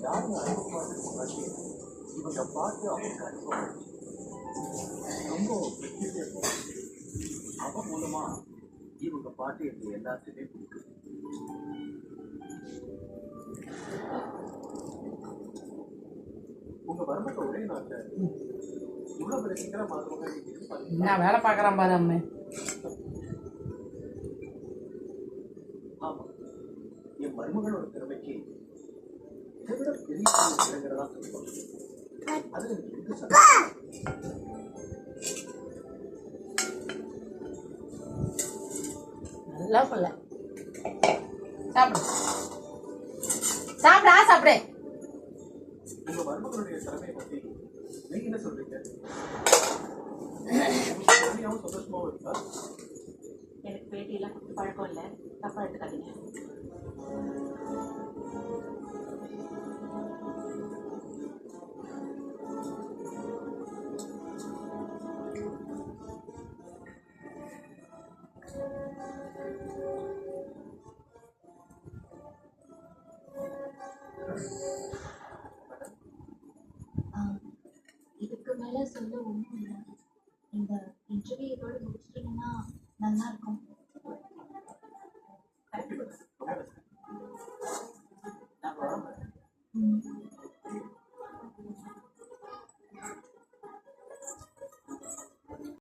யாரும் அறிமுகமானதுக்கு முன்னாடி இவங்க பார்த்து அவங்க அறிமுகம் ரொம்ப அவன் மூலமா இவங்க பாட்டு எனக்கு எல்லாத்துக்குமே பிடிக்கும். உங்க மருமக ஒரே நாட்டுல இவ்வளவு பெரிய சீக்கிரம் மருமக நான் வேலை பார்க்கறேன் பாரு அம்மே. ஆமா, என் மருமகளோட திறமைக்கு இதை விட பெரிய இடங்கிறதா சொல்லுவாங்க. அது எனக்கு எந்த சந்தேகம். நல்லா சொல்ல சாப்பிடு சாப்பிடா சாப்பிடு. உங்க மருமகளுடைய திறமையை பத்தி நீங்க என்ன சொல்றீங்க? சந்தோஷமாவும் இருக்கா? எனக்கு பேட்டியெல்லாம் பழக்கம் இல்லை, தப்பா எடுத்துக்காதீங்க. இதுக்கு மேல சொல்ல ஒன்றும் இல்லை. இந்த இன்டர்வியூ இதோட முடிச்சிட்டீங்கன்னா நல்லா இருக்கும்.